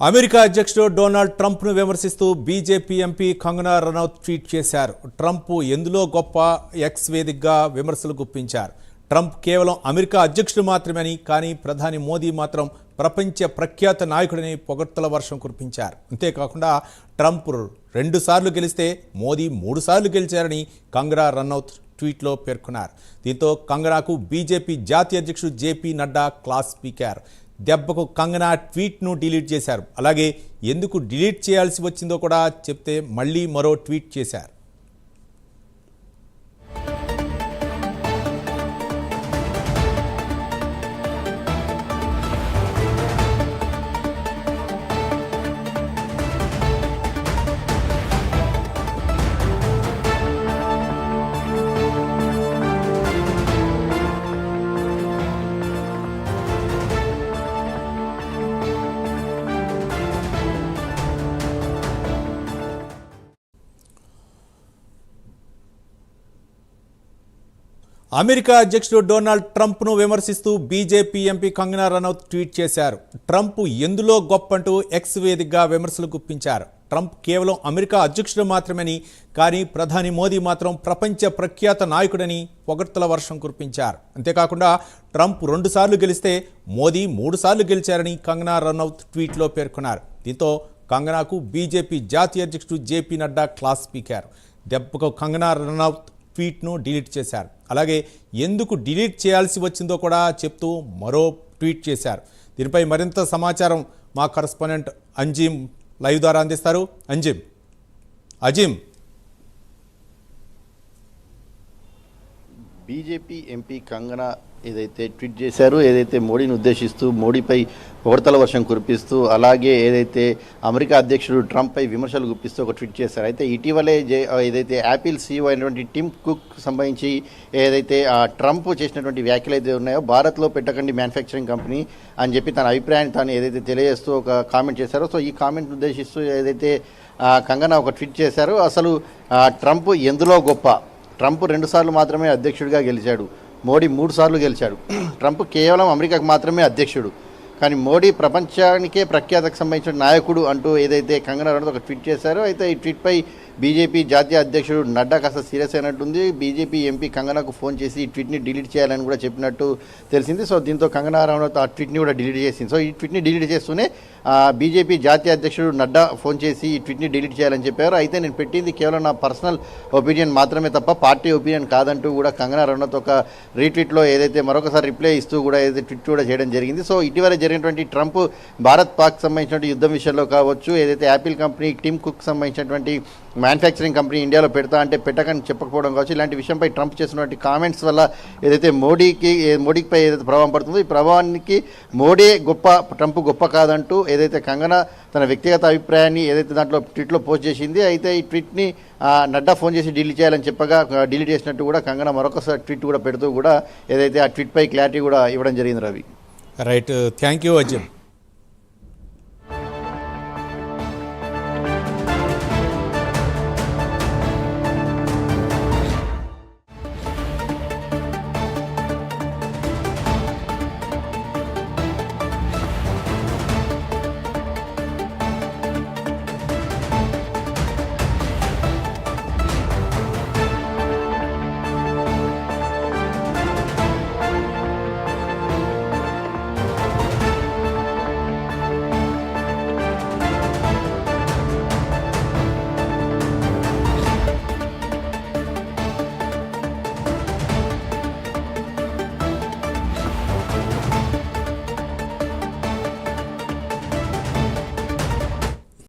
America అధ్యక్షుడు Donald ట్రంప్ను విమర్శిస్తూ BJP MP Kangana Ranaut tweet చేశారు. ట్రంప్ ఎందులో గొప్ప ఎక్స్ వేదికగా విమర్శలు గుప్పించారు. ట్రంప్ కేవలం అమెరికా అధ్యక్షుడు మాత్రమేని, కానీ ప్రధాని మోదీ మాత్రం ప్రపంచ ప్రఖ్యాత నాయకుడిని పొగడ్తల వర్షం కురిపించారు. అంతేకాకుండా ట్రంప్ 2 సార్లు గెలిస్తే మోదీ 3 సార్లు గెలిచారని కంగనా రనౌత్ ట్వీట్లో పేర్కొన్నారు. దీంతో కంగనాకు బీజేపీ జాతీయ అధ్యక్షుడు జేపీ నడ్డా క్లాస్ పీకారు. దెబ్బకు కంగనా ట్వీట్ను డిలీట్ చేశారు. అలాగే ఎందుకు డిలీట్ చేయాల్సి వచ్చిందో కూడా చెప్తే మళ్ళీ మరో ట్వీట్ చేశారు. అమెరికా అధ్యక్షుడు డొనాల్డ్ ట్రంప్ను విమర్శిస్తూ BJP MP Kangana Ranaut tweet చేశారు. ట్రంప్ ఎందులో గొప్పంటూ ఎక్స్ వేదికగా విమర్శలు గుప్పించారు. ట్రంప్ కేవలం అమెరికా అధ్యక్షుడు మాత్రమేని, కానీ ప్రధాని మోదీ మాత్రం ప్రపంచ ప్రఖ్యాత నాయకుడని పొగడ్తల వర్షం కురిపించారు. అంతేకాకుండా ట్రంప్ 2 సార్లు గెలిస్తే మోదీ 3 సార్లు గెలిచారని కంగనా రనౌత్ ట్వీట్లో పేర్కొన్నారు. దీంతో కంగనాకు బీజేపీ జాతీయ అధ్యక్షుడు జేపీ నడ్డా క్లాస్ పీకారు. దెబ్బకు కంగనా రనౌత్ ట్వీట్ను డిలీట్ చేశారు. అలాగే ఎందుకు డిలీట్ చేయాల్సి వచ్చిందో కూడా చెప్తూ మరో ట్వీట్ చేశారు. దీనిపై మరింత సమాచారం మా కరెస్పాండెంట్ అంజిమ్ లైవ్ ద్వారా అందిస్తారు. అజిమ్. బీజేపీ ఎంపీ కంగనా ఏదైతే ట్వీట్ చేశారో, ఏదైతే మోడీని ఉద్దేశిస్తూ మోడీపై పొగడ్తల వర్షం కురిపిస్తూ, అలాగే ఏదైతే అమెరికా అధ్యక్షుడు ట్రంప్పై విమర్శలు గుప్పిస్తూ ఒక ట్వీట్ చేశారు. అయితే ఇటీవలే ఏదైతే యాపిల్ సీఈఓ అయినటువంటి టిమ్ కుక్ సంబంధించి ఏదైతే ట్రంప్ చేసినటువంటి వ్యాఖ్యలు అయితే ఉన్నాయో, భారత్లో పెట్టకండి మ్యానుఫ్యాక్చరింగ్ కంపెనీ అని చెప్పి తన అభిప్రాయాన్ని తాను ఏదైతే తెలియజేస్తూ ఒక కామెంట్ చేశారో, సో ఈ కామెంట్ ఉద్దేశిస్తూ ఏదైతే కంగనా ఒక ట్వీట్ చేశారో, అసలు ట్రంప్ ఎందులో గొప్ప, ట్రంప్ 2 సార్లు మాత్రమే అధ్యక్షుడిగా గెలిచాడు, మోడీ 3 సార్లు గెలిచాడు. ట్రంప్ కేవలం అమెరికాకు మాత్రమే అధ్యక్షుడు, కానీ మోడీ ప్రపంచానికే ప్రఖ్యాతకు సంబంధించిన నాయకుడు అంటూ ఏదైతే కంగనా రనౌత్ ఒక ట్వీట్ చేశారో, అయితే ఈ ట్వీట్పై బీజేపీ జాతీయ అధ్యక్షుడు నడ్డా కాస్త సీరియస్ అయినట్టుంది. బీజేపీ ఎంపీ కంగనాకు ఫోన్ చేసి ఈ ట్వీట్ని డిలీట్ చేయాలని కూడా చెప్పినట్టు తెలిసింది. సో దీంతో కంగనా రనౌత్ ఆ ట్వీట్ని కూడా డిలీట్ చేసింది. సో ఈ ట్వీట్ని డిలీట్ చేస్తూనే బీజేపీ జాతీయ అధ్యక్షుడు నడ్డా ఫోన్ చేసి ఈ ట్వీట్ని డిలీట్ చేయాలని చెప్పారు. అయితే నేను పెట్టింది కేవలం నా పర్సనల్ ఒపీనియన్ మాత్రమే తప్ప పార్టీ ఒపీనియన్ కాదంటూ కూడా కంగనా రనౌత్ ఒక రీట్వీట్లో ఏదైతే మరొకసారి రిప్లై ఇస్తూ కూడా ఏదైతే ట్వీట్ కూడా చేయడం జరిగింది. సో ఇటీవల జరిగినటువంటి ట్రంప్ భారత్ పాక్ సంబంధించినటువంటి యుద్ధం విషయంలో కావచ్చు, ఏదైతే యాపిల్ కంపెనీ టిమ్ కుక్ సంబంధించినటువంటి మ్యానుఫ్యాక్చరింగ్ కంపెనీ ఇండియాలో పెడతా అంటే పెట్టకని చెప్పకపోవడం కావచ్చు, ఇలాంటి విషయంపై ట్రంప్ చేసినటువంటి కామెంట్స్ వల్ల ఏదైతే మోడీపై ఏదైతే ప్రభావం పడుతుందో, ఈ ప్రభావానికి మోడీ గొప్ప, ట్రంప్ గొప్ప కాదంటూ ఏదైతే కంగనా తన వ్యక్తిగత అభిప్రాయాన్ని ఏదైతే దాంట్లో ట్వీట్లో పోస్ట్ చేసింది. అయితే ఈ ట్వీట్ని నడ్డా ఫోన్ చేసి డిలీట్ చేయాలని చెప్పగా డిలీట్ చేసినట్టు కూడా కంగనా మరొకసారి ట్వీట్ కూడా పెడుతూ కూడా ఏదైతే ఆ ట్వీట్పై క్లారిటీ కూడా ఇవ్వడం జరిగింది. Ravi, right, thank you Azim.